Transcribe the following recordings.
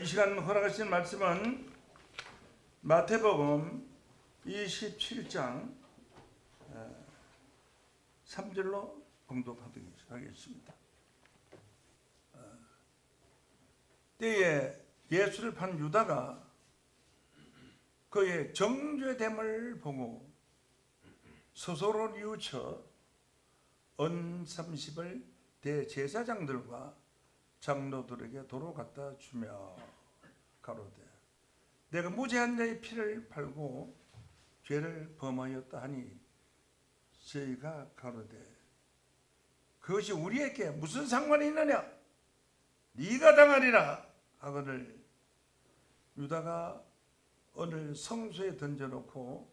시간 허락하신 말씀은 마태복음 27장 3절로 공독하겠습니다. 때에 예수를 판 유다가 그의 정죄됨을 보고 스스로 뉘우쳐 은 30을 대제사장들과 장로들에게 도로 갖다 주며 가로되 내가 무죄한 자의 피를 팔고 죄를 범하였다 하니 저희가 가로되 그것이 우리에게 무슨 상관이 있느냐 네가 당하리라 하거늘 유다가 오늘 성소에 던져놓고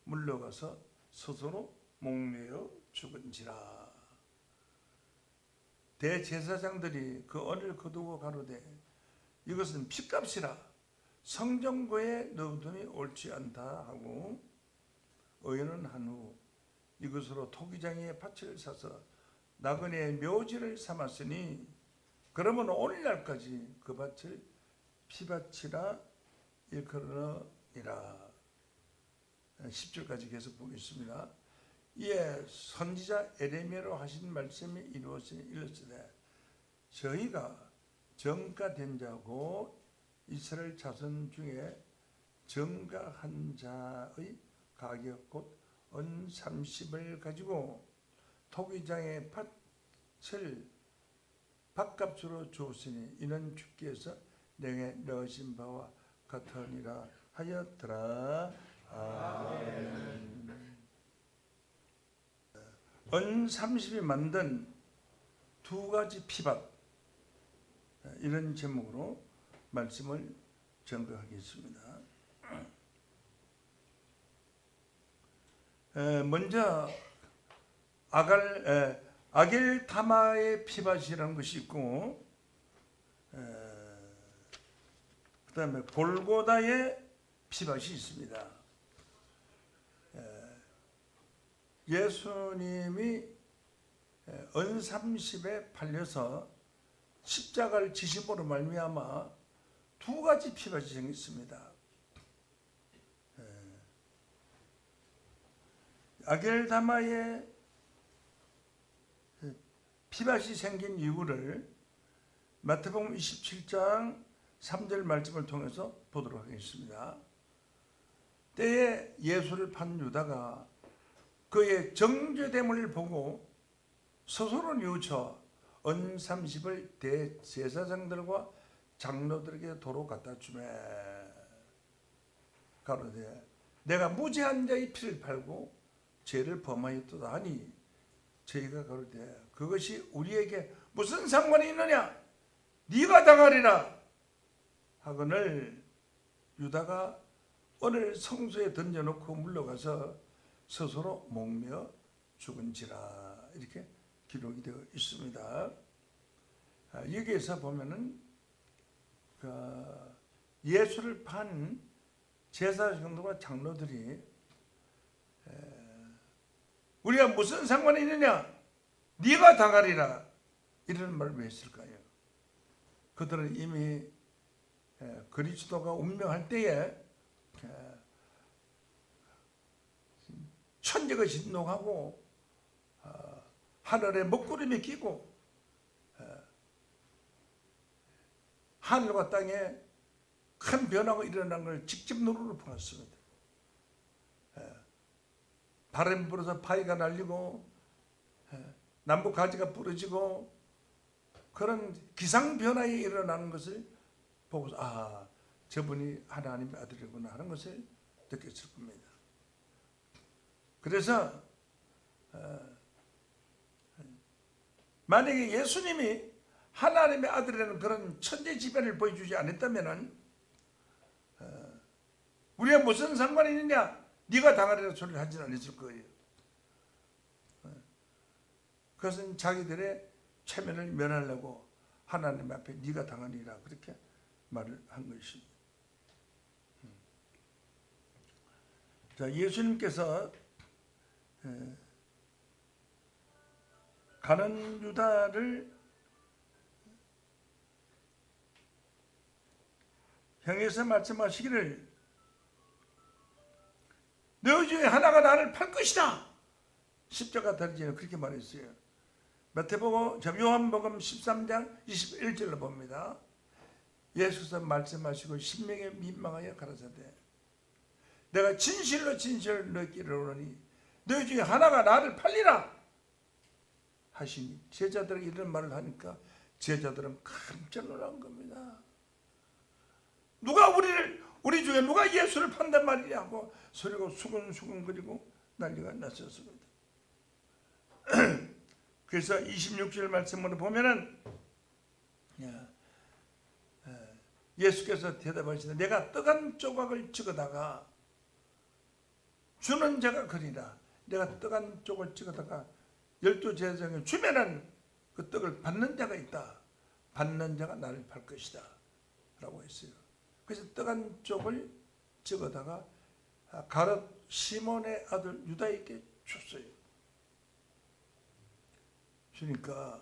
물러가서 스스로 목매어 죽은지라. 대제사장들이 그 언을 거두고 가로되 이것은 핏값이라 성전고에 넣어두니 옳지 않다 하고 의논은 한 후 이것으로 토기장의 밭을 사서 나그네의 묘지를 삼았으니 그러면 오늘날까지 그 밭을 피밭이라 일컬으니라. 10절까지 계속 보겠습니다. 이에 선지자 에레미야로 하신 말씀이 이루어지니 이르시되 저희가 정가된 자고 이스라엘 자손 중에 정가한 자의 가격 곧 은 30을 가지고 토기장의 밭을 밭값으로 주었으니 이는 주께서 내게 넣으신 바와 같으니라 하였더라. 아멘. 은 30이 만든 두 가지 피밭, 이런 제목으로 말씀을 전거하겠습니다. 먼저 아겔타마의 피밭이라는 것이 있고, 그 다음에 골고다의 피밭이 있습니다. 예수님이 은 30에 팔려서 십자가를 지심으로 말미암아 두 가지 피밭이 생겼습니다. 아겔다마의 피밭이 생긴 이유를 마태복음 27장 3절 말씀을 통해서 보도록 하겠습니다. 때에 예수를 판 유다가 그의 정죄됨을 보고 스스로 뉘우쳐 은 30을 대제사장들과 장로들에게 도로 갖다 주매 가로되 내가 무죄한 자의 피를 팔고 죄를 범하였도다 하니 저희가 가로되 그것이 우리에게 무슨 상관이 있느냐 네가 당하리라 하거늘 유다가 오늘 성소에 던져놓고 물러가서 스스로 목매어 죽은지라 이렇게 기록이 되어 있습니다. 여기에서 보면은 예수를 판 제사장들과 장로들이 우리가 무슨 상관이 있느냐 네가 당하리라 이런 말을 왜 했을까요? 그들은 이미 그리스도가 운명할 때에 천지가 진동하고 하늘에 먹구름이 끼고 하늘과 땅에 큰 변화가 일어난 걸 직접 눈으로 보았습니다. 바람이 불어서 바위가 날리고 남북 가지가 부러지고 그런 기상 변화에 일어나는 것을 보고서 저분이 하나님의 아들이구나 하는 것을 느꼈을 겁니다. 그래서 만약에 예수님이 하나님의 아들이라는 그런 천재지변을 보여주지 않았다면 우리가 무슨 상관이 있느냐 네가 당하리라 소리를 하지 않았을 거예요. 그것은 자기들의 체면을 면하려고 하나님 앞에 네가 당하리라 그렇게 말을 한 것입니다. 자, 예수님께서 가는 유다를 형에서 말씀하시기를 너희 중에 하나가 나를 팔 것이다. 십자가 달리지는 그렇게 말했어요. 마태복음, 요한복음 13장 21절로 봅니다. 예수께서 말씀하시고 신명에 민망하여 가라사대 내가 진실로 너희에게 이르노니 너희 중에 하나가 나를 팔리라 하시니 제자들에게 이런 말을 하니까 제자들은 깜짝 놀란 겁니다. 누가 우리 중에 누가 예수를 판단 말이냐 하고 소리가 수근수근거리고 난리가 났었습니다. 그래서 26절 말씀으로 보면은 예수께서 대답하시되 내가 떡 한 조각을 찍어다가 주는 자가 그리라. 내가 떡 한 조각을 찍어다가 12제자에게 주면은 그 떡을 받는 자가 있다. 받는 자가 나를 팔 것이다 라고 했어요. 그래서 떡 한 쪽을 찍어다가 가룟 시몬의 아들 유다에게 줬어요. 주니까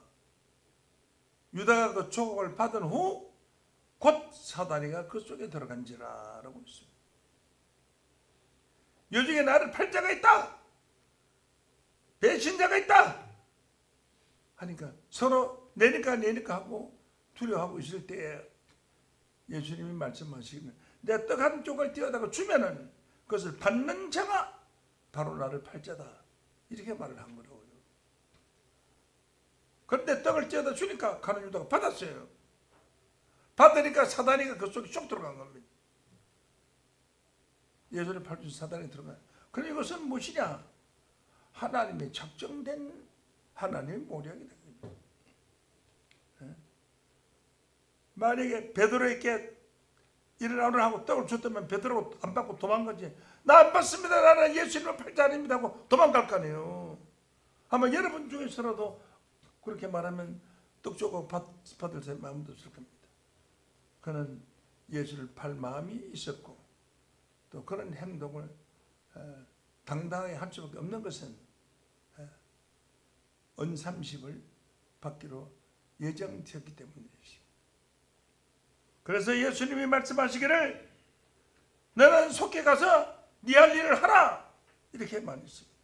유다가 그 조각을 받은 후 곧 사다리가 그 속에 들어간지라 라고 했습니다. 요중에 나를 팔 자가 있다. 배신자가 있다. 하니까 서로 내니까 하고 두려워하고 있을 때에 예수님이 말씀하시기는 내가 떡 한 쪽을 띄어다가 주면은 그것을 받는 자가 바로 나를 팔 자다. 이렇게 말을 한 거라고요. 그런데 떡을 띄어다 주니까 가룟 유다가 받았어요. 받으니까 사단이가 그 속에 쏙 들어간 겁니다. 예수를 팔 수 사단이 들어가요. 그럼 이것은 무엇이냐? 하나님의 작정된 하나님의 모략이다. 만약에 베드로에게 일어나오라 하고 떡을 줬다면 베드로가 안 받고 도망가지. 나 안 받습니다. 나는 예수님을 팔 자 아닙니다 하고 도망갈 거 아니에요. 아마 여러분 중에서라도 그렇게 말하면 떡 조각 받을 새 마음도 없을 겁니다. 그는 예수를 팔 마음이 있었고 또 그런 행동을 당당하게 할 수밖에 없는 것은 언삼십을 받기로 예정되었기 때문이죠. 그래서 예수님이 말씀하시기를 너는 속히 가서 네 할 일을 하라 이렇게 말했습니다.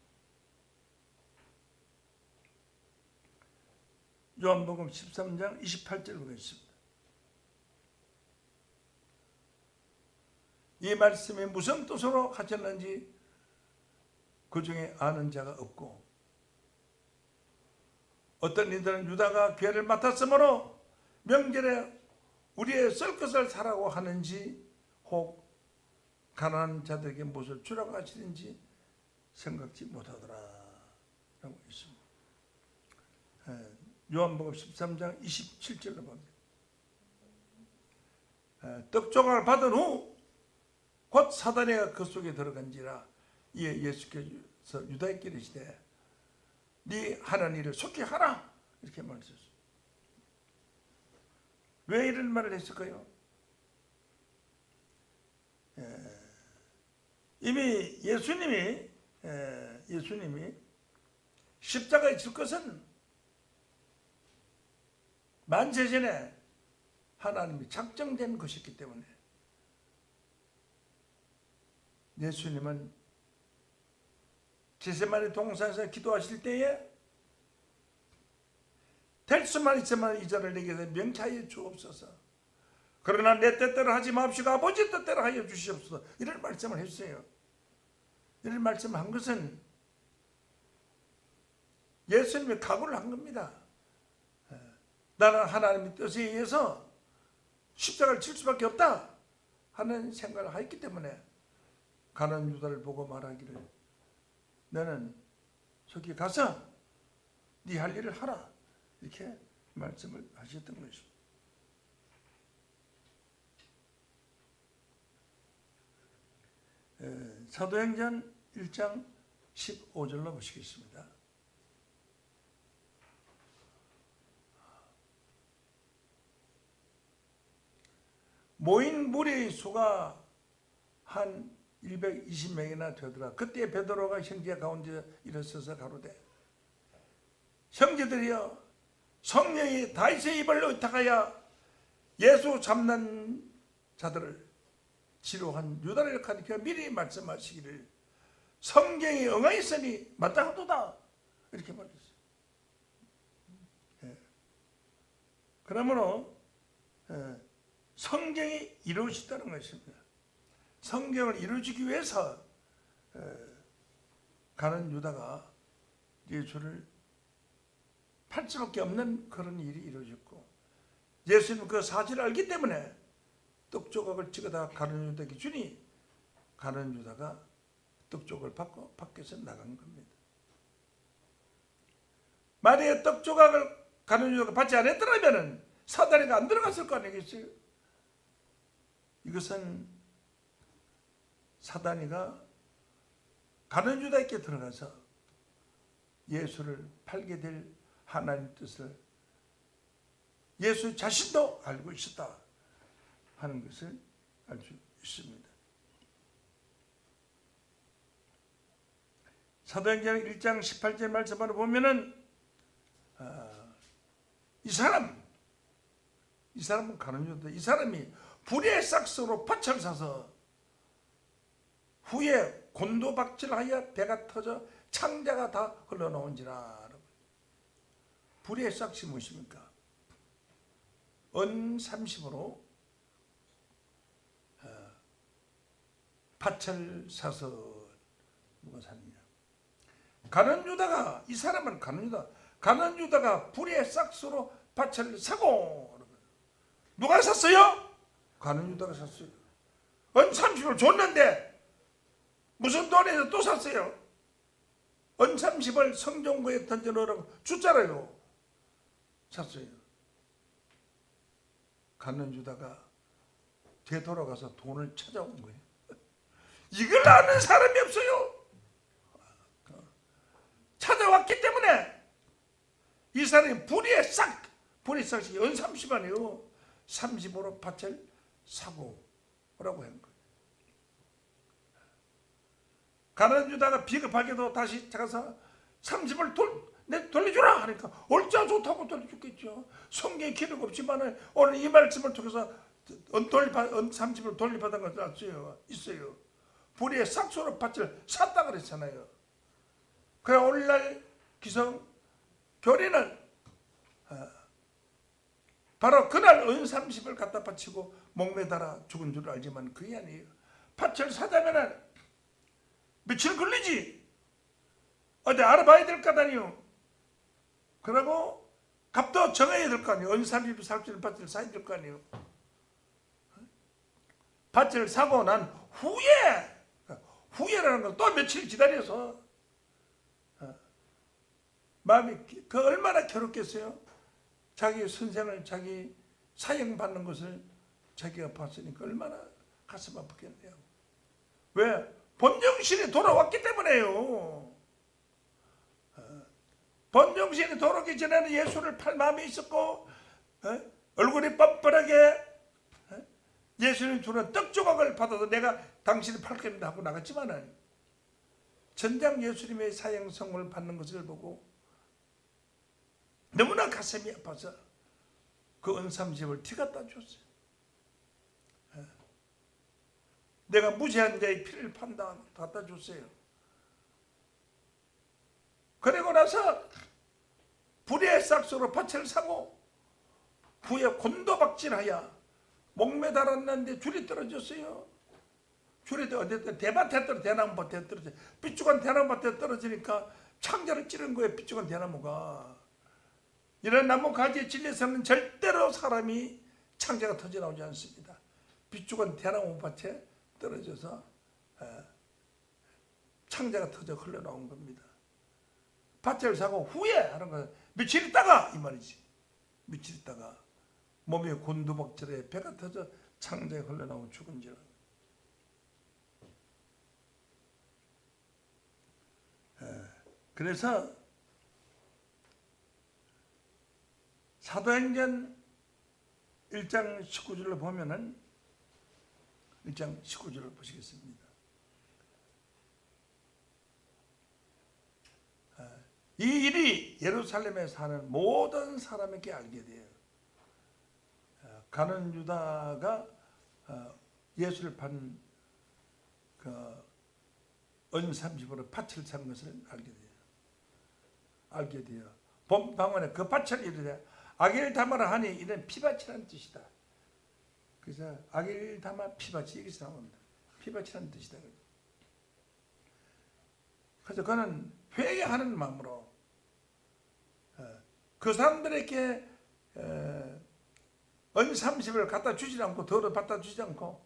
요한복음 13장 28절 보겠습니다. 이 말씀이 무슨 뜻으로 하셨는지 그 중에 아는 자가 없고 어떤 이들은 유다가 괴를 맡았으므로 명절에 우리의 쓸 것을 사라고 하는지 혹 가난한 자들에게 무엇을 주라고 하시는지 생각지 못하더라 라고 있습니다. 요한복음 13장 27절로 봅니다. 떡조각을 받은 후 곧 사단이가 그 속에 들어간지라. 이에 예수께서 유다에게 이르시되 네 하는 일을 속히 하라 이렇게 말했었어요. 왜 이런 말을 했을까요? 이미 예수님이 십자가에 질 것은 만세전에 하나님이 작정된 것이기 때문에 예수님은 겟세마네 동산에서 기도하실 때에 될 수만 있으면 이 자를 내게 명차에 주옵소서. 그러나 내 뜻대로 하지 마옵시고 아버지 뜻대로 하여 주시옵소서. 이런 말씀을 했어요. 이런 말씀을 한 것은 예수님이 각오를 한 겁니다. 나는 하나님의 뜻에 의해서 십자가를 칠 수밖에 없다 하는 생각을 하였기 때문에 가난한 유다를 보고 말하기를 너는 저기 가서 네 할 일을 하라 이렇게 말씀을 하셨던 것입니다. 사도행전 1장 15절로 보시겠습니다. 모인 무리의 수가 한 120명이나 되더라. 그때 베드로가 형제 가운데 일어서서 가로되 형제들이여 성령이 다윗의 입을 의탁하여 예수 잡는 자들을 지루한 유다를 가리켜 미리 말씀하시기를 성경이 응하였으니 마땅하도다 이렇게 말했어요. 그러므로 성경이 이루어진다는 것입니다. 성경을 이루어지기 위해서 가는 유다가 예수를 팔 수밖에 없는 그런 일이 이루어졌고, 예수님은 그 사실을 알기 때문에 떡 조각을 찍어다 가는 유다에게 주니 가는 유다가 떡 조각을 받고 밖에서 나간 겁니다. 만약에 떡 조각을 가는 유다가 받지 않았더라면 사단이가 안 들어갔을 거 아니겠어요? 이것은 사단이가 가는 유다에게 들어가서 예수를 팔게 될 하나님 뜻을 예수 자신도 알고 있었다 하는 것을 알 수 있습니다. 사도행전 1장 18절 말씀을 보면은 이 사람은 가는 유다, 이 사람이 불의 싹스로 밭을 사서 후에 곤도박질하여 배가 터져 창자가 다 흘러나온지라. 불의 싹이 무엇입니까? 은 30으로 밭을 사서 누가 샀느냐? 가는 유다가, 이 사람은 가는 유다가 불의 싹스로 밭을 사고, 누가 샀어요? 가는 유다가 샀어요. 은 30을 줬는데 무슨 돈에서 또 샀어요? 은 30을 성전구에 던져놓으라고 줬잖아요. 샀어요. 가는 유다가 되돌아가서 돈을 찾아온 거예요. 이걸 아는 사람이 없어요. 찾아왔기 때문에 이 사람이 불의 싹이 은 30원이에요. 30으로 밭을 사고 오라고 한 거예요. 가는 유다가 비겁하게도 다시 가서 30을 돌려주라 하니까 얼짜 좋다고 돌려줬겠죠. 성경에 기록 없지만 오늘 이 말씀을 통해서 은 30을 돌려받은 것을 있어요. 불의 싹소로 밭을 샀다 그랬잖아요. 그래 오늘날 기성 교리는 바로 그날 은 30을 갖다 바치고 목매달아 죽은 줄 알지만 그게 아니에요. 밭을 사자면 며칠 걸리지. 어디 알아봐야 될 거 아니에요. 그러고 값도 정해야 될 거 아니에요. 은 30을 살 수 있는 밭을 사야 될 거 아니에요. 밭을 사고 난 후에라는 건 또 며칠 기다려서 마음이 그 얼마나 괴롭겠어요. 자기 선생을 자기 사형받는 것을 자기가 봤으니까 얼마나 가슴 아프겠네요. 왜? 본정신이 돌아왔기 때문에요. 본정신이 돌아오기 전에는 예수를 팔 마음이 있었고 얼굴이 뻔뻔하게 예수님 주는 떡 조각을 받아도 내가 당신을 팔 겁니다 하고 나갔지만은 전장 예수님의 사형선고를 받는 것을 보고 너무나 가슴이 아파서 그 은 30을 티 갖다 줬어요. 내가 무죄한 자의 피를 판다 갖다 줬어요. 그리고 나서 불의 싹소로 밭을 사고 후에 곤도박질하여 목매달았는데 줄이 떨어졌어요. 줄이 어쨌든 대밭에 떨어져, 대나무밭에 떨어져, 삐죽한 대나무밭에 떨어지니까 창자를 찌른 거예요. 삐죽한 대나무가. 이런 나무 가지에 찔려서는 절대로 사람이 창자가 터져 나오지 않습니다. 삐죽한 대나무밭에 떨어져서 창자가 터져 흘러나온 겁니다. 밭을 사고 후에 하는 건 며칠 있다가 이 말이지. 며칠 있다가 몸에 곤두박질에 배가 터져 창자에 흘러나온 죽은지라. 그래서 사도행전 1장 19절을 보면은 1장 19절을 보시겠습니다. 이 일이 예루살렘에 사는 모든 사람에게 알게 돼요. 가는 유다가 예수를 판 그 은삼십으로 밭을 산 것을 알게 돼요. 본 방언에 그 밭을 이르되 아기를 담아라 하니 이는 피밭이라는 뜻이다. 그래서 아기를 담아 피밭이 여기서 나옵니다. 피밭이라는 뜻이다. 그래서 그는 회개하는 마음으로 그 사람들에게 은30을 갖다 주지 않고 더러 갖다 주지 않고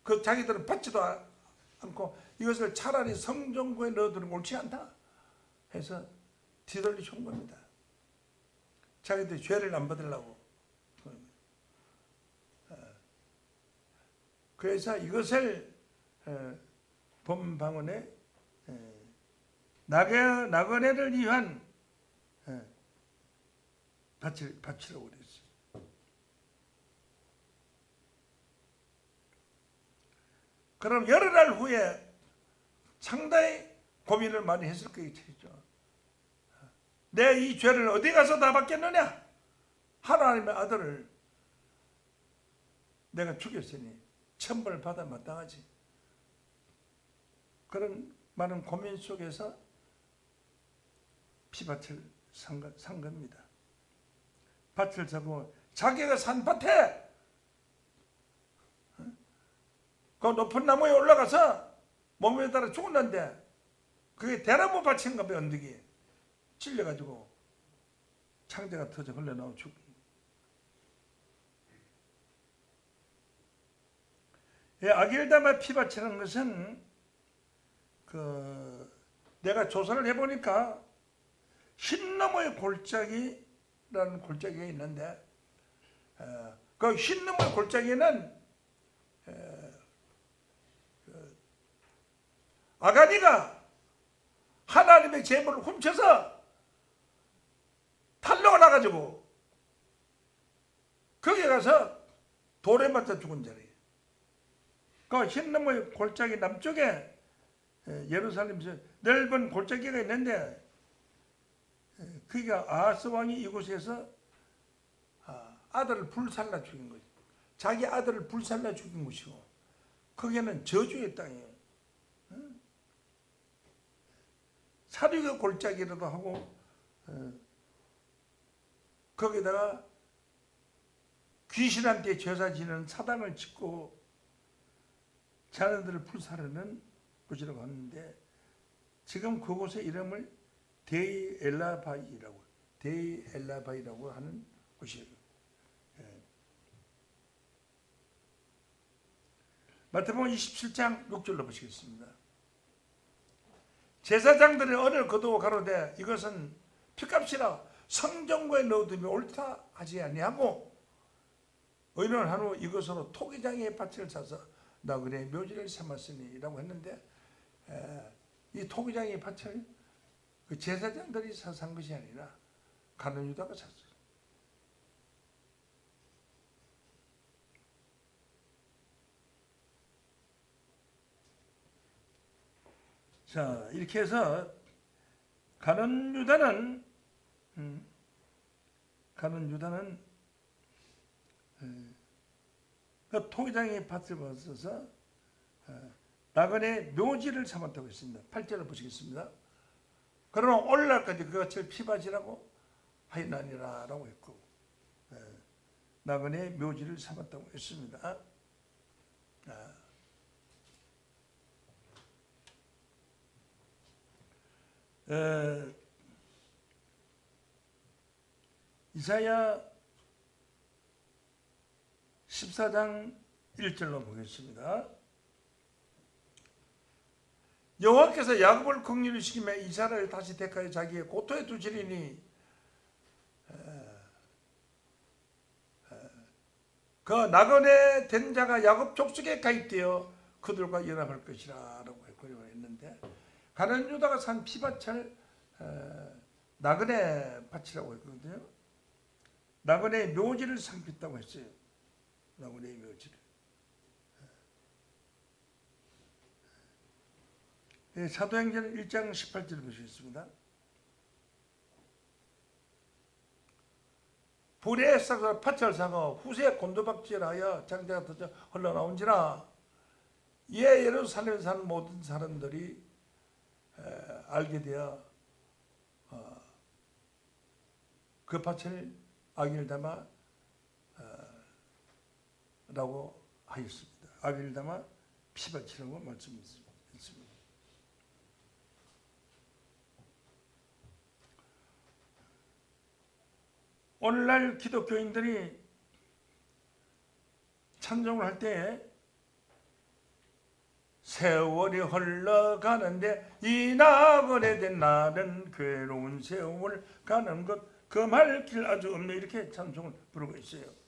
그 자기들은 받지도 않고 이것을 차라리 성전구에 넣어두는 옳지 않다 해서 뒤돌리쳐 온 겁니다. 자기들이 죄를 안 받으려고. 그래서 이것을 본 방언에 나그네를 위한 밭이라고 그랬어요. 그럼 여러 날 후에 상당히 고민을 많이 했을 거겠죠. 내 이 죄를 어디 가서 다 받겠느냐? 하나님의 아들을 내가 죽였으니 천벌 받아 마땅하지. 그런 많은 고민 속에서 피밭을 산 겁니다. 밭을 사고 자기가 산 밭에 그 높은 나무에 올라가서 몸에 따라 죽었는데 그게 대나무 밭인가 봐요. 언덕이 찔려가지고 창자가 터져 흘러나오고 죽은. 아길담아 피밭이라는 것은 내가 조사를 해보니까 흰나무의 골짜기라는 골짜기가 있는데 그 흰나무의 골짜기는 아가니가 하나님의 재물을 훔쳐서 탈로가 나가지고 거기 가서 돌에 맞아 죽은 자리예요. 그 흰나무의 골짜기 남쪽에 예루살렘에서 넓은 골짜기가 있는데 그가 아하스 왕이 이곳에서 아들을 불살라 죽인 거죠. 자기 아들을 불살라 죽인 것이고 거기는 저주의 땅이에요. 사륙의 골짜기라도 하고 거기다가 귀신한테 제사 지는 사당을 짓고 자녀들을 불사르는 곳이라고 하는데 지금 그곳의 이름을 데이엘라바이라고 하는 곳이에요. 마태복음 27장 6절로 보시겠습니다. 제사장들이 언을 거두어 가로되 이것은 핏값이라 성전구에 넣어두면 옳다 하지 아니하고 의논한 후 이것으로 토기장의 밭을 사서 나그네 묘지를 삼았으니 라고 했는데 이 토기장의 밭을 그 제사장들이 산 것이 아니라 가룟 유다가 샀어요. 자, 이렇게 해서 가룟 유다는 그 토기장의 밭을 벗어서 나그네 묘지를 삼았다고 했습니다. 8절을 보시겠습니다. 그러나 오늘날까지 그것을 피밭이라고 하였나니라 라고 했고 나그네 묘지를 삼았다고 했습니다. 이사야 14장 1절로 보겠습니다. 여호와께서 야곱을 긍휼히 여기시며 이스라엘을 다시 택하여 자기의 고토에 두시리니 그 나그네 된 자가 야곱 족속에 가입되어 그들과 연합할 것이라 라고 했는데 가룟 유다가 산 피밭을 나그네 밭이라고 했거든요. 나그네 묘지를 삼겠다고 했어요. 나그네 묘지를. 사도행전 1장 18절 보시겠습니다. 불에 싹서 팥을 사고 후세 곤두박질하여 장자가 터져 흘러나온지라 예루살렘에 사는 모든 사람들이 알게 되어 그 밭을 아기를 담아 라고 하였습니다. 아기를 담아 피바치라고 말씀했습니다. 오늘날 기독교인들이 찬송을 할 때 세월이 흘러가는데 이 나그네 된 나는 괴로운 세월 가는 것 금할 길 아주 없네, 이렇게 찬송을 부르고 있어요.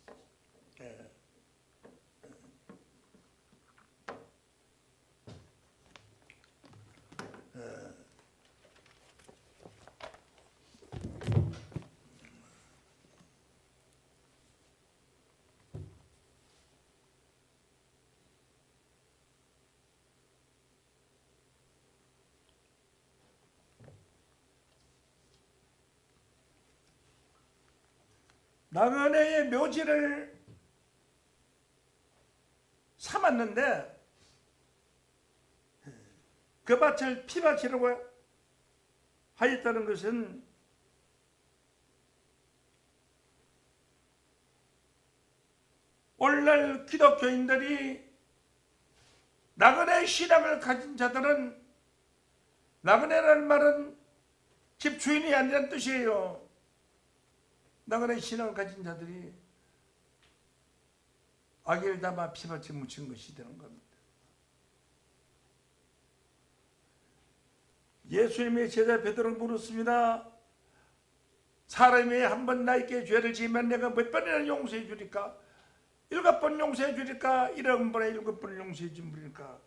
나그네의 묘지를 삼았는데 그 밭을 피밭이라고 하였다는 것은 오늘날 기독교인들이 나그네 신앙을 가진 자들은, 나그네라는 말은 집주인이 아니라는 뜻이에요. 나그네 신앙을 가진 자들이 아기를 담아 피밭에 묻힌 것이 되는 겁니다. 예수님의 제자 베드로는 물었습니다. 사람이 한 번 나에게 죄를 지으면 내가 몇 번이나 용서해 주리까? 7번 용서해 주리까? 7번에 7번을 용서해 주리까?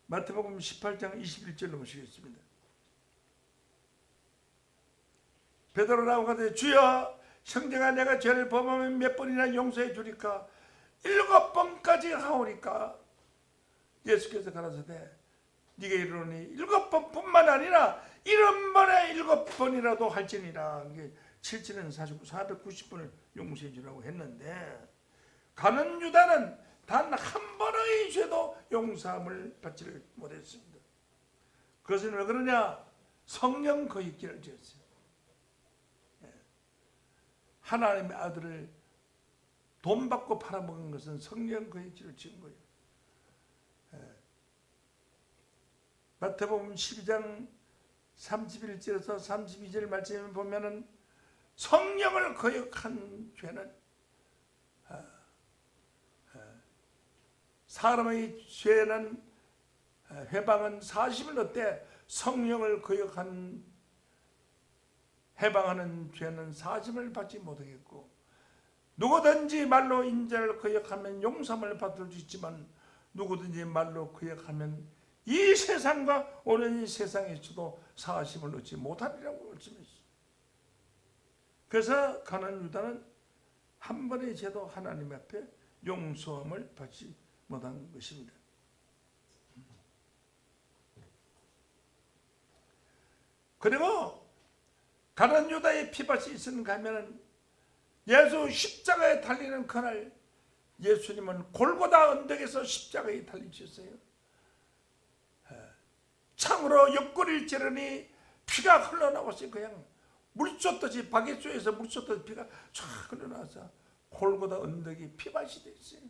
마태복음 18장 21절로 보시겠습니다. 베드로라고 가되 주여, 형제가 내가 죄를 범하면 몇 번이나 용서해 주리까? 7번까지 하오리까? 예수께서 가라사대 네가 이르노니 7번뿐만 아니라 70번에 7번이라도 할지니라. 이게 7천은 49, 490번을 용서해 주라고 했는데, 가는 유다는 단 한 번의 죄도 용서함을 받지를 못했습니다. 그것은 왜 그러냐? 성령 거짓기를 지었어요. 하나님의 아들을 돈 받고 팔아먹은 것은 성령 거짓기를 지은 거예요. 마태복음 12장 31절에서 32절 말씀을 보면은 성령을 거역한 죄는, 사람의 죄는 해방은 40일 어때? 성령을 거역한 해방하는 죄는 40을 받지 못하겠고, 누구든지 말로 인자를 거역하면 용서함을 받을 수 있지만 누구든지 말로 거역하면 이 세상과 오는 이 세상에서도 사하심을 얻지 못하리라고 말씀했어요. 그래서 가나안 유다는 한 번의 죄도 하나님 앞에 용서함을 받지 못한 것입니다. 그리고 가나안 유다의 피밭이 있었는가 하면은 예수 십자가에 달리는 그날 예수님은 골고다 언덕에서 십자가에 달리셨어요. 창으로 옆구리를 찌르니 피가 흘러나왔어요. 그냥 물쏟듯이, 바게트에서 물쏟듯이 피가 쫙 흘러나와서 골고다 언덕이 피밭이 됐어요.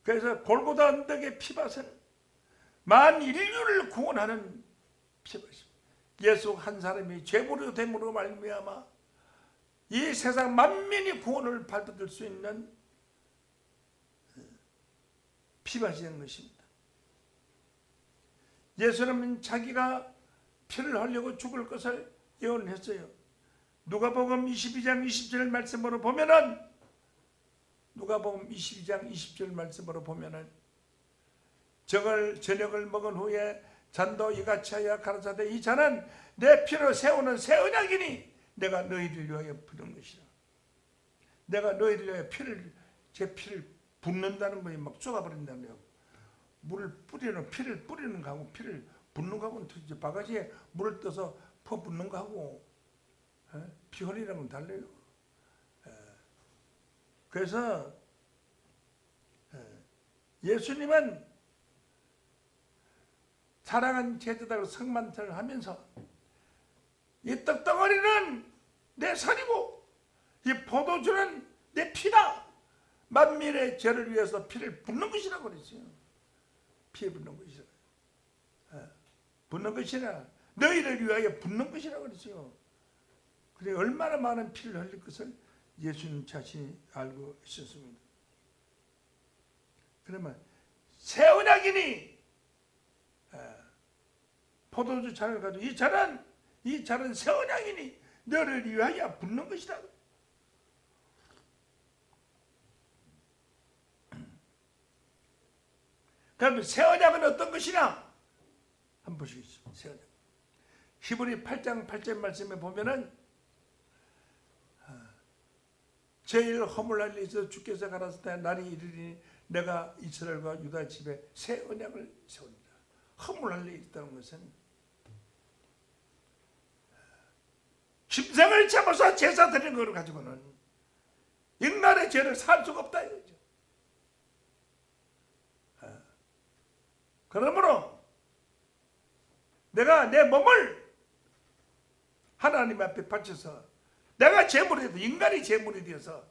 그래서 골고다 언덕의 피밭은 만 인류를 구원하는 피밭입니다. 예수 한 사람이 죄물로 됨으로 말미암아 이 세상 만민이 구원을 받을 수 있는 피밭이 된 것입니다. 예수님은 자기가 피를 흘리고 죽을 것을 예언했어요. 누가복음 22장 20절 말씀으로 보면은, 누가복음 22장 20절 말씀으로 보면은 저녁을 먹은 후에 잔도 이같이 하여 가라사대 이 잔은 내 피로 세우는 새 언약이니 내가 너희를 위하여 부는 것이라. 내가 너희를 위하여 제 피를 붓는다는 거에 막 쏟아버린다는 거예요. 물을 뿌리는, 피를 뿌리는 거하고 피를 붓는 거하고는 틀리죠. 바가지에 물을 떠서 퍼붓는 거하고 피혼이라는 건 달라요. 그래서 예수님은 사랑한 제자들과 성만찬을 하면서 이 떡덩어리는 내 살이고 이 포도주는 내 피다. 만민의 죄를 위해서 피를 붓는 것이라고 그랬어요. 피 붓는 것이라. 붓는 것이라. 너희를 위하여 붓는 것이라고 그랬어요. 그래 얼마나 많은 피를 흘릴 것을 예수님 자신이 알고 있었습니다. 그러면 새 언약이니 포도주 잔을 가지고 이 잔은 새 언약이니 너를 위하여 붓는 것이다. 그러면 새 언약은 어떤 것이냐? 한번 보시겠습니다. 새 언약. 히브리 8장 8절 말씀에 보면은 제일 허물날 일이 있어 주께서 가라사대 때 날이 이르리니 내가 이스라엘과 유다 집에 새 언약을 세웁니다. 허물날 일이 있다는 것은 짐승을 잡아서 제사 드리는 걸 가지고는 인간의 죄를 살 수가 없다 이거죠. 그러므로 내가 내 몸을 하나님 앞에 바쳐서 내가 제물이 되어서 인간이 제물이 되어서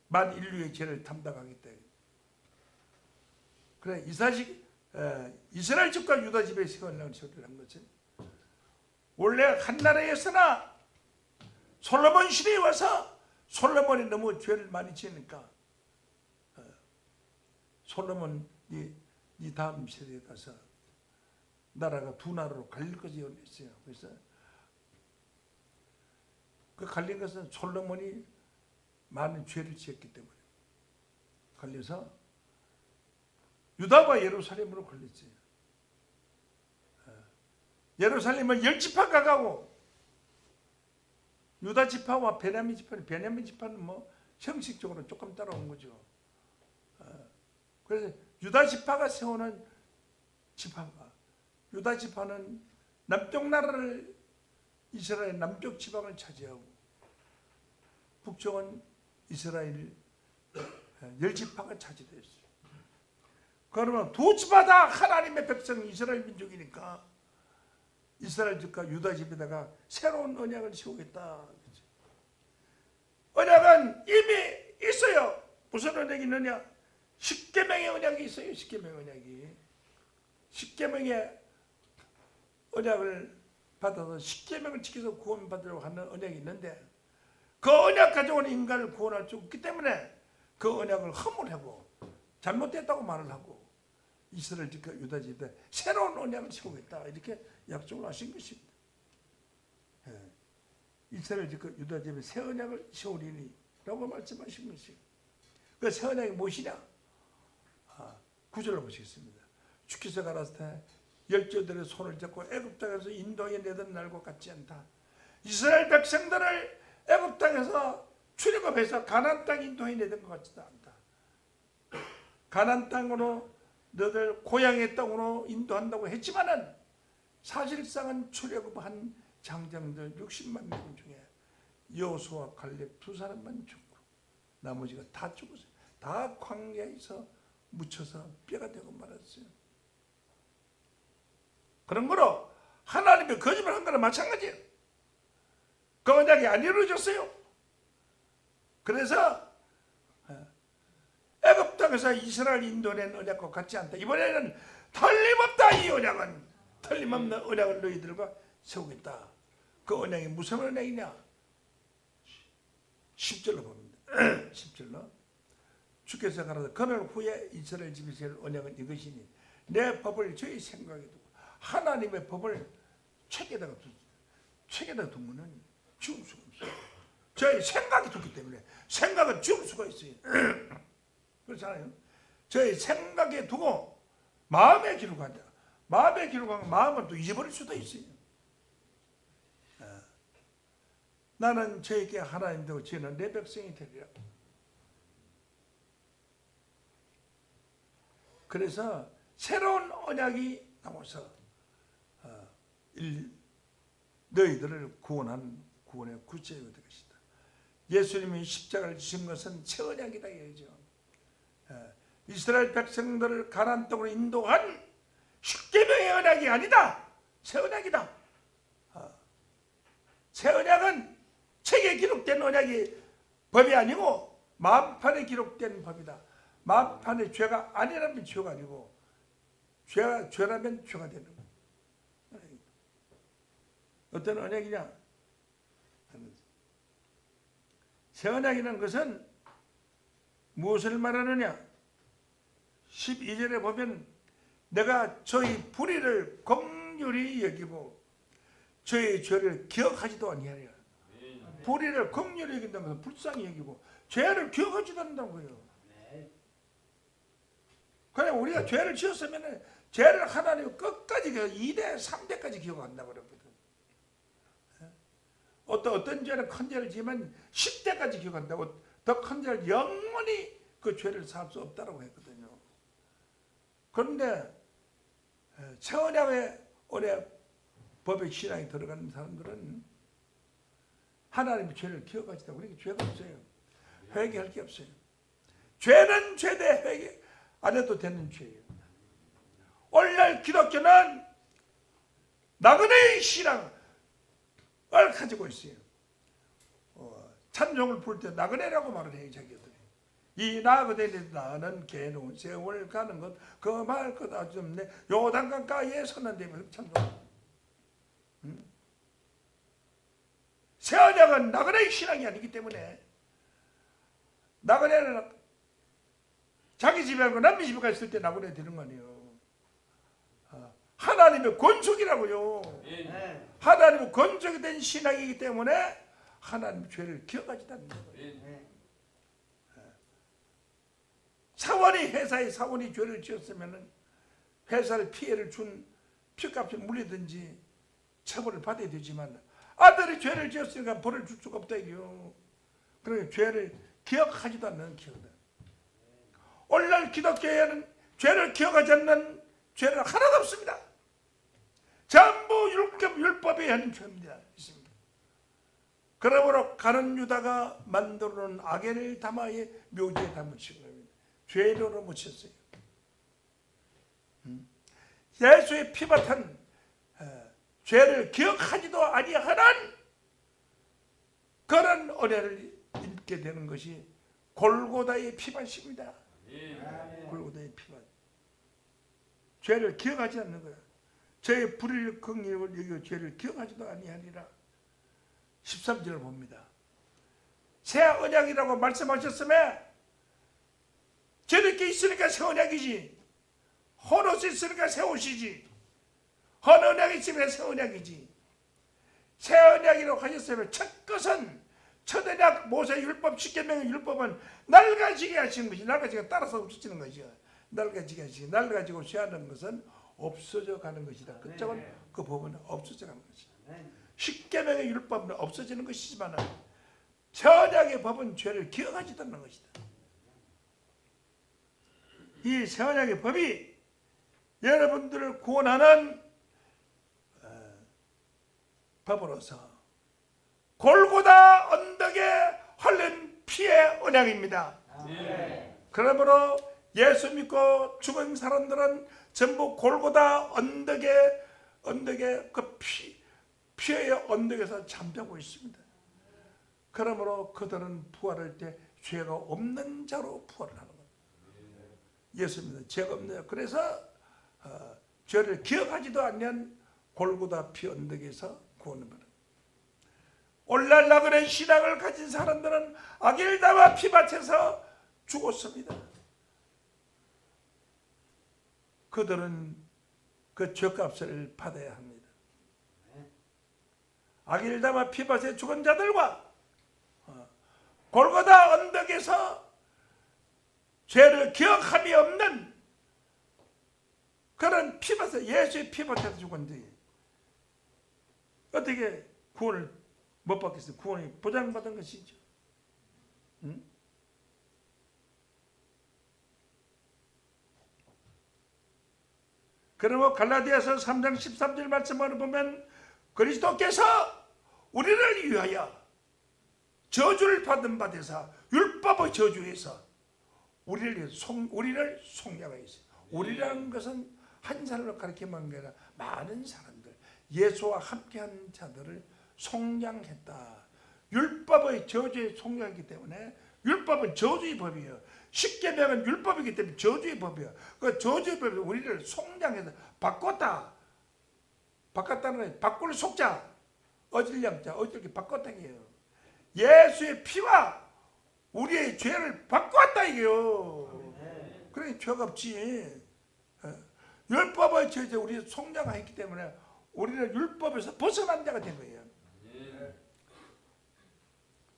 만 인류의 죄를 담당하겠다. 그래 이스라엘 집과 유다 집에 세워놓은 소리를 한 것은 원래 한 나라였으나 솔로몬 시대에 와서 솔로몬이 너무 죄를 많이 지으니까 솔로몬이 이 다음 세대에 가서 나라가 두 나라로 갈릴 것이 있어요. 그래서 그 갈린 것은 솔로몬이 많은 죄를 지었기 때문에 갈려서 유다와 예루살렘으로 걸렸어요. 예루살렘은 10지파가 가고 유다 지파와 베냐민 지파는 뭐 형식적으로 조금 따라온 거죠. 그래서 유다 지파가 세우는 지파가 유다 지파는 남쪽 나라를 이스라엘 남쪽 지방을 차지하고 북쪽은 이스라엘 10지파가 차지됐어요. 그러면 두 지파 다 하나님의 백성 이스라엘 민족이니까 이스라엘 집과 유다 집에다가 새로운 언약을 세우겠다. 언약은 이미 있어요. 무슨 언약이 있느냐? 십계명의 언약이 있어요. 십계명의 언약이. 십계명의 언약을 받아서 십계명을 지켜서 구원받으려고 하는 언약이 있는데 그 언약 가지고는 인간을 구원할 수 없기 때문에 그 언약을 허물하고 잘못됐다고 말을 하고 이스라엘 집과 유다 집에 새로운 언약을 세우겠다 이렇게 약속을 하신 것입니다. 이스라엘 집과 유다 집에 새 언약을 세우리니 라고 말씀하신 것이에요. 그 새 언약이 무엇이냐? 9절로 보시겠습니다. 주께서 가라사대 열조들의 손을 잡고 애굽 땅에서 인도해 내던 날과 같지 않다. 이스라엘 백성들을 애굽 땅에서 출애굽해서 가나안 땅 인도해 내던 것 같지도 않다. 가나안 땅으로 너들 고향의 땅으로 인도한다고 했지만은 사실상은 출애굽한 장정들 60만 명 중에 여호수아 갈렙 두 사람만 죽고 나머지가 다 죽었어요. 다 광야에서 묻혀서 뼈가 되고 말았어요. 그런 거로 하나님이 거짓말한 거랑 마찬가지예요. 그 언약이 안 이루어졌어요. 그래서 애굽 땅에서 이스라엘 인도낸 언약과 같지 않다. 이번에는 틀림없다. 이 언약은 틀림없는 언약을 너희들과 세우겠다. 그 언약이 무슨 언약이냐? 10절로 봅니다. 10절로 주께서 가라사대 그날 후에 이스라엘 집이 세울 언약은 이것이니 내 법을 저희 생각에 두고 하나님의 법을 책에다가 두면은 지울 수가 없어요. 저희 생각이 두기 때문에 생각은 지울 수가 있어요. 그렇잖아요. 저희 생각에 두고 마음에 기록한다. 마음에 기록하면 마음은 또 잊어버릴 수도 있어요. 나는 저에게 하나님 되고 저는 내 백성이 되리라. 그래서 새로운 언약이 나와서 너희들을 구원한 구원의 구체가 될 것이다. 예수님이 십자가를 지신 것은 새 언약이다 이거죠. 이스라엘 백성들을 가나안 땅으로 인도한 십계명의 언약이 아니다. 새 언약이다. 새 언약은 책에 기록된 언약이 법이 아니고 마음판에 기록된 법이다. 마음판에 죄가 아니라면 죄가 아니고 죄라면 죄가 되는 거예요. 어떤 언약이냐? 새 언약이라는 것은 무엇을 말하느냐? 12절에 보면 내가 저희 불의를 긍휼히 여기고 저희 죄를 기억하지도 아니하리라. 불의를 긍휼히 여긴다는 것은 불쌍히 여기고 죄를 기억하지도 않는다는 거예요. 그냥 우리가 죄를 지었으면 죄를 하나님 끝까지 2대 3대까지 기억한다고 그러거든. 어떤 죄는 큰 죄를 지으면 10대까지 기억한다고, 더 큰 죄를 영원히 그 죄를 사할 수 없다고 했거든요. 그런데 새 언약의 법의 신앙이 들어가는 사람들은 하나님의 죄를 기억하지도 않고, 그러니까 죄가 없어요. 회개할 게 없어요. 죄는 죄대 회개 안 해도 되는 죄예요. 오늘날 기독교는 나그네의 신앙을 가지고 있어요. 찬송을 부를 때 나그네라고 말을 해요. 자기들이. 이 나그네는 나는 괴로운 세월 가는 것 그 말 것 아주 없네. 요단강가에 섰는데 찬송. 새 언약은 나그네의 신앙이 아니기 때문에, 나그네는 자기 집에 가고 남의 집에 갔을 때 나그네 되는 거 아니에요. 하나님의 권속이라고요. 하나님의 권속이 된 신앙이기 때문에 하나님의 죄를 기억하지도 않는 거예요. 사원이 죄를 지었으면 회사를 피해를 준 피값을 물리든지 처벌을 받아야 되지만, 아들이 죄를 지었으니까 벌을 줄 수가 없다 이거요. 그러니까 죄를 기억하지도 않는 기억이다. 오늘날 기독교에는 죄를 기억하지 않는 죄는 하나도 없습니다. 전부 율법에 하는 죄입니다. 있습니다. 그러므로 가룟 유다가 만들어 놓은 아겔을 다마의 묘지에 다 묻힌 겁니다. 죄로로 묻혔어요. 예수의 피밭은 죄를 기억하지도 아니하는 그런 은혜를 입게 되는 것이 골고다의 피밭입니다. 골고다의 피밭. 죄를 기억하지 않는 거야. 저의 불의를 긍휼을 여기고 죄를 기억하지도 아니하니라. 13절을 봅니다. 새 언약이라고 말씀하셨으면 저렇게 있으니까 새 언약이지. 헌 옷이 있으니까 새 옷이지. 헌 언약이 있으면 새 언약이지. 새 언약이라고 하셨으면 첫 것은 첫 언약 모세 율법 10계명의 율법은 낡아지게 하시는 것이, 낡아지게 따라서 없어지는 것이요. 낡아지게 하시고, 낡아지고 쇠하는 것은 없어져 가는 것이다. 그쪽은 그 법은 없어져 가는 것이다. 10계명의 율법은 없어지는 것이지만 새 언약의 법은 죄를 기억하지도 않는 것이다. 이 새 언약의 법이 여러분들을 구원하는 법으로서 골고다 언덕에 흘린 피의 언약입니다. 그러므로 예수 믿고 죽은 사람들은 전부 골고다 언덕에 그 피의 언덕에서 잠자고 있습니다. 그러므로 그들은 부활할 때 죄가 없는 자로 부활을 하는 겁니다. 예수 믿는 죄가 없는 자. 그래서 죄를 기억하지도 않는 골고다 피 언덕에서 구원을 받는. 오늘날 나그네 신앙을 가진 사람들은 아겔다와 피밭에서 죽었습니다. 그들은 그 죄값을 받아야 합니다. 아겔다와 피밭에 죽은 자들과 골고다 언덕에서 죄를 기억함이 없는 그런 피밭에, 예수의 피밭에서 죽은데 어떻게 구원을 못 받겠어요? 구원이 보장받은 것이죠. 응? 그러므로 갈라디아서 3장 13절 말씀을 보면 그리스도께서 우리를 위하여 저주를 받은 바 되사 율법의 저주에서 우리를 속량하였어요. 우리라는 것은 한 사람을 가리키는 게 아니라 많은 사람들, 예수와 함께한 자들을 속량했다. 율법의 저주에 속량했기 때문에, 율법은 저주의 법이에요. 십계명은 율법이기 때문에 저주의 법이에요. 그 저주의 법이 우리를 속량해서 바꿨다. 바꿨다는 거예요. 바꿀 속자, 어질 양자, 어질게 바꿨다게요. 예수의 피와 우리의 죄를 바꿨다 이게요. 그러니 죄가 없지. 율법의 저주에 우리 속량했기 때문에 우리는 율법에서 벗어난 자가 된 거예요.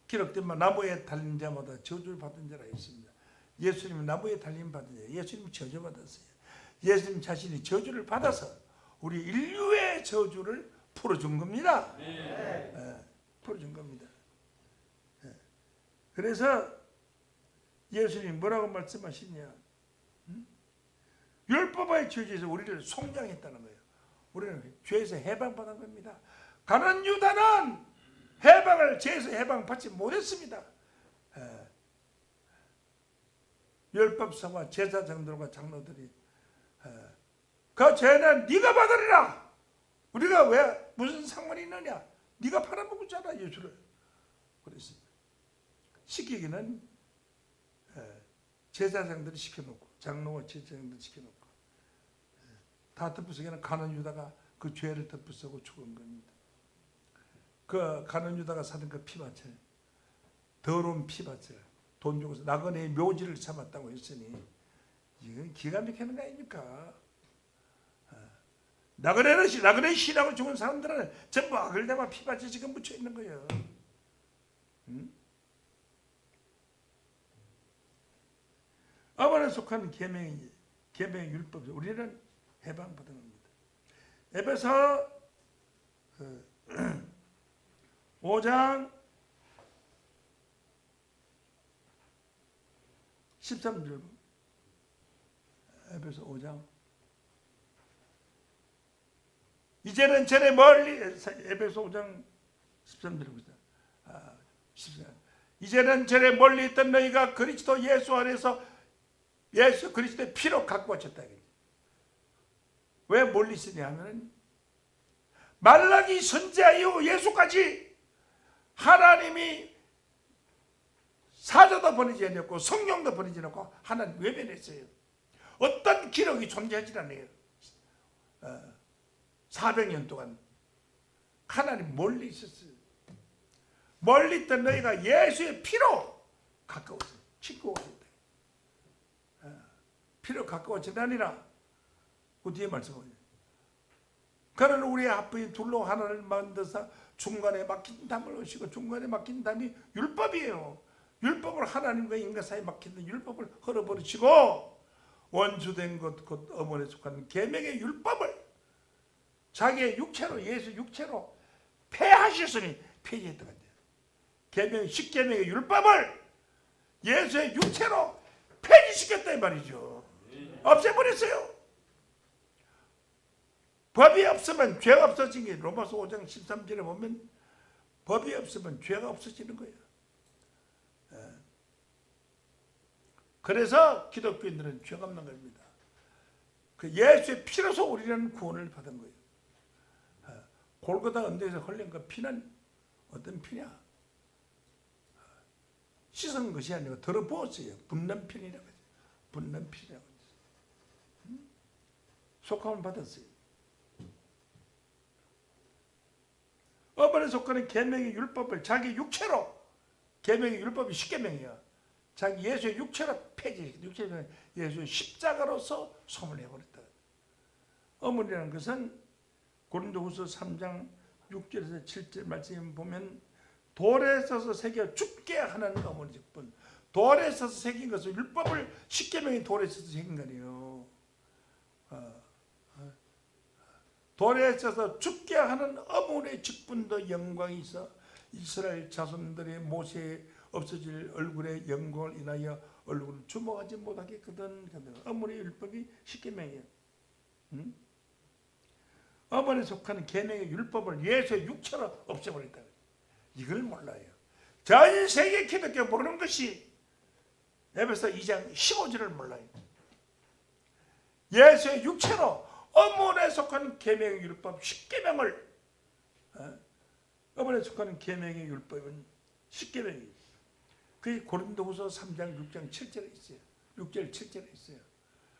기록된 바 나무에 달린 자마다 저주를 받은 자라 있습니다. 예수님은 나무에 달림 받은 자, 예수님이 저주 받았어요. 예수님 자신이 저주를 받아서 우리 인류의 저주를 풀어준 겁니다. 풀어준 겁니다. 그래서 예수님 뭐라고 말씀하시냐? 율법의 저주에서 우리를 속량했다는 거예요. 우리는 죄에서 해방받은 겁니다. 가룟 유다는 해방을 죄에서 해방받지 못했습니다. 율법사와 제사장들과 장로들이 그 죄는 네가 받으리라. 우리가 왜 무슨 상관이 있느냐? 네가 팔아먹었잖아 예수를. 그랬습니다. 시키기는 제사장들이 시켜놓고 장로와 제사장들이 시켜놓고 다 덮어쓰기는 가룟 유다가 그 죄를 덮어쓰고 죽은 겁니다. 그 가룟 유다가 사는 그 피밭을, 더러운 피밭을 돈 주고서 나그네의 묘지를 삼았다고 했으니 이건 기가 막히는 거 아닙니까? 나그네의 신앙을 죽은 사람들은 전부 아글대만 피밭에 지금 묻혀 있는 거예요. 아브라함에 속한 계명의 율법, 우리는 해방받은 겁니다. 에베소 5장 13절, 에베소 5장 이제는 전에 멀리, 에베소 5장 13절입니다. 14. 이제는 전에 멀리 있던 너희가 그리스도 예수 안에서 예수 그리스도의 피로 가꾸어졌다. 왜 멀리 있으냐 하면 말라기 선지자 이후 예수까지 하나님이 사자도 보내지 않았고 성령도 보내지 않았고 하나님 외면했어요. 어떤 기록이 존재하지 않아요. 400년 동안 하나님 멀리 있었어요. 멀리 있던 너희가 예수의 피로 가까웠어요. 친구가 피로 가까워지다니라. 그 뒤에 말씀하죠. 그는 우리의 합부인 둘로 하나를 만드사 중간에 막힌 담을 오시고, 중간에 막힌 담이 율법이에요. 율법을 하나님과 인간 사이에 막힌 율법을 헐어버리시고 원수된 것 곧 어머니에 속한 계명의 율법을 자기의 육체로, 예수 육체로 폐하셨으니 폐지했다. 계명, 십계명의 율법을 예수의 육체로 폐지시켰다 이 말이죠. 없애버렸어요. 법이 없으면 죄가 없어진 게 로마서 5장 13절에 보면 법이 없으면 죄가 없어지는 거예요. 그래서 기독교인들은 죄가 없는 겁니다. 그 예수의 피로서 우리는 구원을 받은 거예요. 골고다 언덕에서 흘린 그 피는 어떤 피냐? 씻은 것이 아니고 더러부었어요. 붓는 피라고 하죠. 붓는 피라고 하죠. 속함을 받았어요. 어머니에 속하는 계명의 율법을 자기 육체로, 계명의 율법이 십계명이야. 자기 예수의 육체로 폐지, 육체는 예수의 십자가로서 소멸해버렸다. 어머니라는 것은 고린도후서 3장 6절에서 7절 말씀 보면 돌에 써서 새겨 죽게 하는 어머니 직분. 돌에 써서 새긴 것은 율법을 십계명이 돌에 써서 새긴 거예요. 돌에 써서 죽게 하는 어머니의 직분도 영광이 있어 이스라엘 자손들의 모세에 없어질 얼굴의 영광을 인하여 얼굴을 주목하지 못하겠거든. 어머니의 율법이 십계명이에요. 어머니에 속하는 계명의 율법을 예수의 육체로 없애버렸다. 이걸 몰라요. 전 세계 기독교 모르는 것이 에베소 2장 15절을 몰라요. 예수의 육체로 어머니에 속한 계명의 율법 10계명을 어머니에 속하는 계명의 율법은 10계명이에요. 그게 고린도후서 3장 6장 7절에 있어요. 6절 7절에 있어요.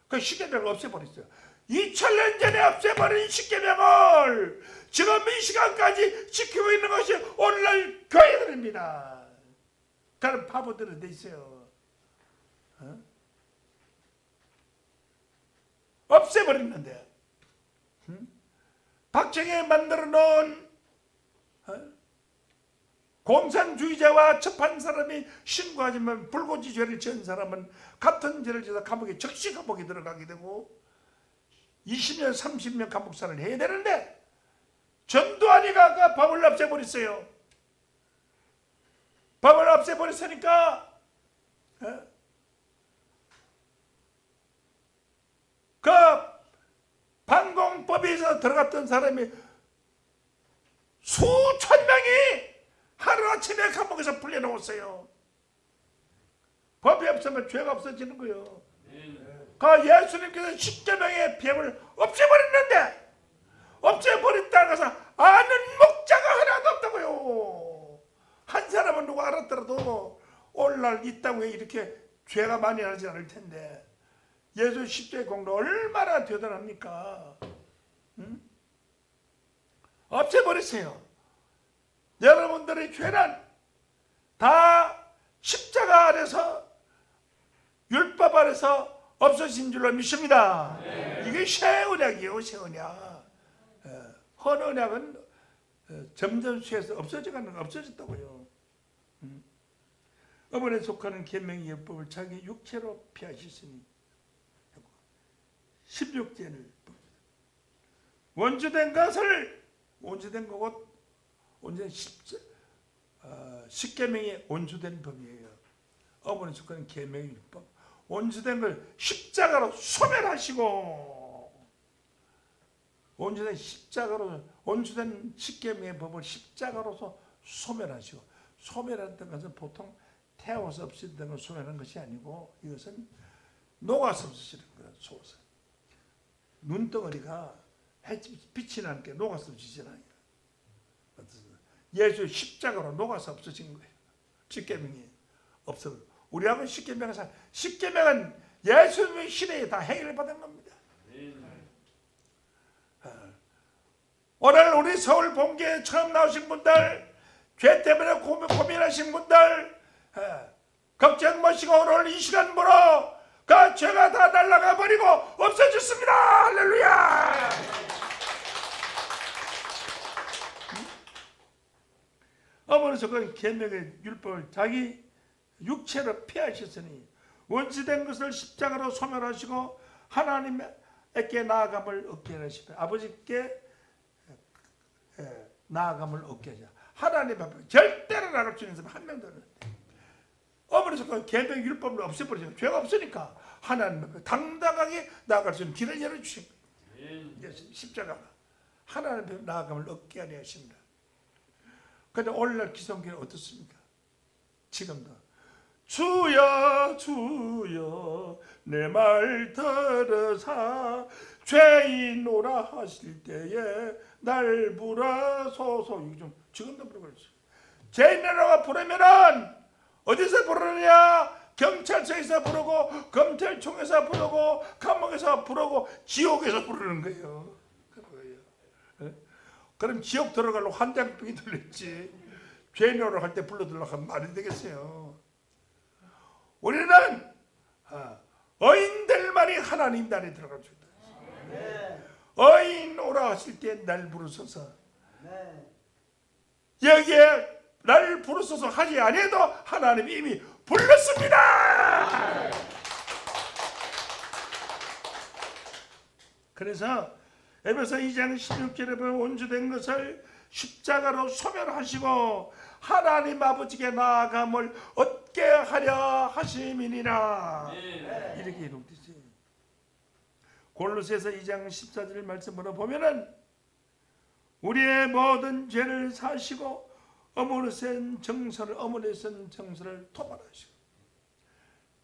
그 10계명을 없애버렸어요. 2000년 전에 없애버린 10계명을 지금 이 시간까지 지키고 있는 것이 오늘날 교회들입니다. 그런 바보들은 돼 있어요. 없애버렸는데 박정희 만들어 놓은 공산주의자와 접한 사람이 신고하지만 불고지 죄를 지은 사람은 같은 죄를 지어서 감옥에 즉시 감옥에 들어가게 되고 20년 30년 감옥살을 해야 되는데 전두환이가 그 법을 없애버렸어요. 법을 없애버렸으니까 그 반공법에서 들어갔던 사람이 수천 명이 하루아침에 감옥에서 풀려나왔어요. 법이 없으면 죄가 없어지는 거예요. 그 예수님께서 십계명의 법을 없애버렸는데 없애버렸다고 해서 아는 목자가 하나도 없다고요. 한 사람은 누가 알았더라도 오늘날 이 땅에 이렇게 죄가 많이 나지 않을 텐데 예수 십자의 공로 얼마나 대단합니까? 없애버렸어요. 여러분들의 죄는 다 십자가 아래서 율법 아래서 없어진 줄로 믿습니다. 이게 새 언약이에요. 새 언약. 헌 언약은 점점 쇠에서 없어졌다고요. 어머니에 속하는 계명의 율법을 자기 육체로 피하셨으니 16제를 원주된 것을 원주된 거고 온전히 십계명이 온주된 법이에요. 어머니에 속하는 계명의 율법 온주된 걸 십자가로 소멸하시고 온주된 십자가로 온주된 십계명의 법을 십자가로서 소멸하시고 소멸했던 것은 보통 태워서 없애던 걸 소멸한 것이 아니고 이것은 녹아서 없애시는 거예요. 속아서 눈덩어리가 빛이 나니까 녹아서 없어지잖아요. 예수 십자가로 녹아서 없어진 거예요. 십계명이 없어. 우리하고 십계명은 예수님의 시대에 다 해결을 받은 겁니다. 오늘 우리 서울 본교에 처음 나오신 분들, 죄 때문에 고민하신 분들, 걱정 마시고 오늘 이 시간부로 그 죄가 다 날아가 버리고 없어졌습니다. 할렐루야. 어머니서 그 계명의 율법을 자기 육체로 피하셨으니 원수된 것을 십자가로 소멸하시고 하나님께 나아감을 얻게 하시고 아버지께 나아감을 얻게 하시고 하나님 앞에 절대로 나갈 수 있는 사람 한 명도 없는데 어머니서 그 계명 율법을 없애버리죠. 죄가 없으니까 하나님 앞에 당당하게 나아갈 수 있는 길을 열어주신 거예요. 십자가가 하나님 앞에 나아감을 얻게 하려 하십니다. 그런데 오늘날 기성교회는 어떻습니까? 지금도 주여 주여 내 말 들으사 죄인오라 하실 때에 날 부르소서. 지금도 부르고 있어요. 죄인이라고 부르면은 어디서 부르느냐? 경찰서에서 부르고 검찰총에서 부르고 감옥에서 부르고 지옥에서 부르는 거예요. 그럼 지옥 들어가려고 한장병이 들렸지 죄인으로 할 때 불러들려고 하면 말이 되겠어요. 우리는 어인들만이 하나님 나라에 들어갈 수 있다. 어인 오라 하실 때 날 부르소서. 여기에 날 부르소서 하지 아니해도 하나님이 이미 불렀습니다. 그래서 에베소 2장 16절에 보면 온주된 것을 십자가로 소멸하시고 하나님 아버지께 나아감을 얻게 하려 하심이니라. 이렇게 기록되지. 골로새서 2장 14절 말씀으로 보면은 우리의 모든 죄를 사시고 어머니의 쓴 정서를 토말하시고,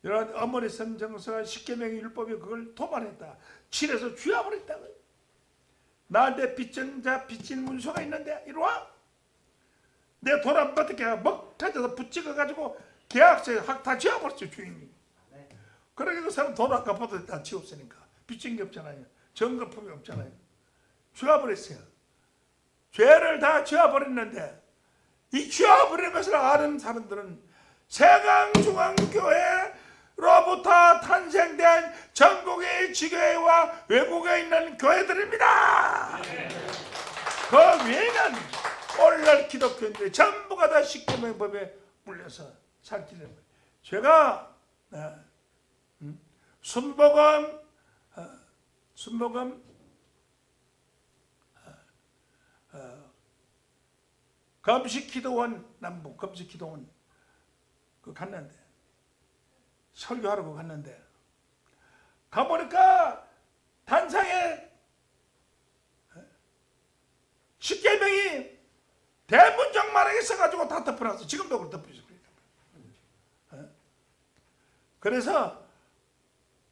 이런 어머니의 쓴 정서가 십계명의 율법이 그걸 토말했다. 칠해서 쥐어버렸다. 나한테 빚진 자 빚진 문서가 있는데 이리 와. 내 돈 안 받을게. 먹 터져서 붙잡아가지고 계약서에 확 다 지워버렸죠, 주인이. 그러니까 그 사람 돈 아까보다 다 지웠으니까. 빚진 게 없잖아요. 정거품이 없잖아요. 지워버렸어요. 죄를 다 지워버렸는데, 이 지워버린 것을 아는 사람들은 세강중앙교회로부터 탄생된 전국의 지교회와 외국에 있는 교회들입니다. 그 외에는 오늘날 기독교인들이 전부가 다 십계명 법에 물려서 살찌는 거예요. 제가 순복음 금식기도원, 남북 금식기도원 그 갔는데, 설교하러 갔는데, 가보니까 단상에 십계명이 대문짝만하게 써가지고 다 덮어놨어. 지금도 그걸 덮어있어. 그래서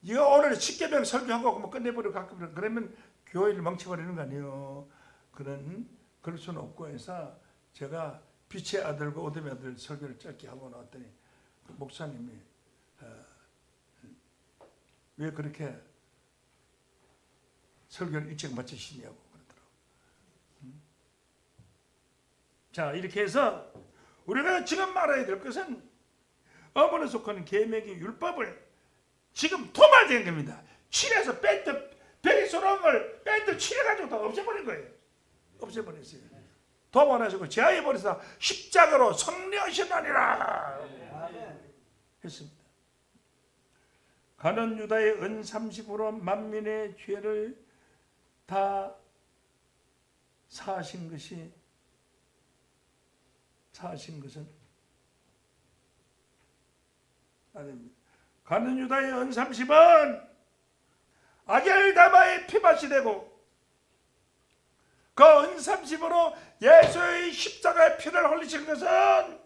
이거 오늘 십계명 설교하고 뭐 끝내버리고 가끔 그러면 교회를 멍쳐버리는 거 아니에요. 그럴 수는 없고 해서 제가 빛의 아들과 어둠의 아들 설교를 짧게 하고 나왔더니 그 목사님이 왜 그렇게 설교를 일찍 마치시냐고 그러더라고요. 자, 이렇게 해서 우리가 지금 말해야 될 것은 어머니에 속하는 계명의 율법을 지금 토말된 겁니다. 칠해서 벨이 쏘는 걸 밴드 칠해가지고 다 없애버린 거예요. 없애버렸어요. 도만하시고 제하해버려서 십자가로 성리하시나니라 했습니다. 가는 유다의 은 30으로 만민의 죄를 다 사하신 것은 아닙니다. 가는 유다의 은 30은 아겔다마의 피밭이 되고, 그 은 30으로 예수의 십자가의 피를 흘리신 것은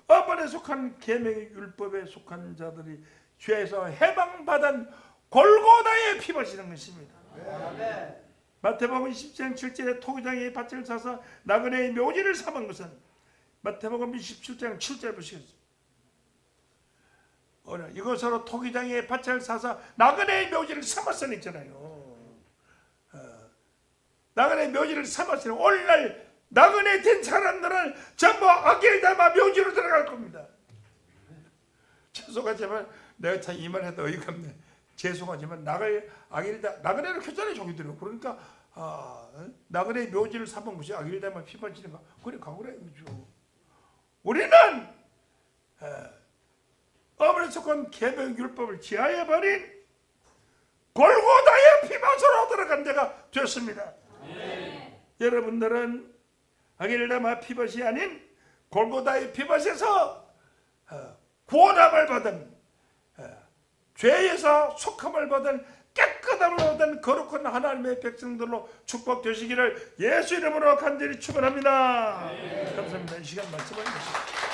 어머니에 속한 계명의 율법에 속한 자들이 죄에서 해방받은 골고다의 피밭이 되는 것입니다. 네. 마태복음 27장 7절에 토기장의 밭을 사서 나그네의 묘지를 삼은 것은 마태복음 27장 7절 보시겠습니다. 이것으로 토기장의 밭을 사서 나그네의 묘지를 삼았으니 있잖아요. 나그네 묘지를 삼았으니 오늘날 나그네 된 사람들은 전부 아겔다마 묘지로 들어갈 겁니다. 죄송하지만 내가 참 이 말 해도 어이가 없네. 죄송하지만 나그네를 켰잖아요, 종이들은. 그러니까 나그네 묘지를 삼은 것이 아겔다마 피반지니까 그래 가구라 이거죠. 우리는 어머니에 속한 계명 율법을 지하해버린 골고다의 피밭으로 들어간 데가 됐습니다. 여러분들은 아겔다마 피밭이 아닌 골고다의 피밭에서 구원함을 받은, 죄에서 속함을 받은, 깨끗함을 받은 거룩한 하나님의 백성들로 축복되시기를 예수 이름으로 간절히 축원합니다. 감사합니다. 이 시간 말씀해 주시죠.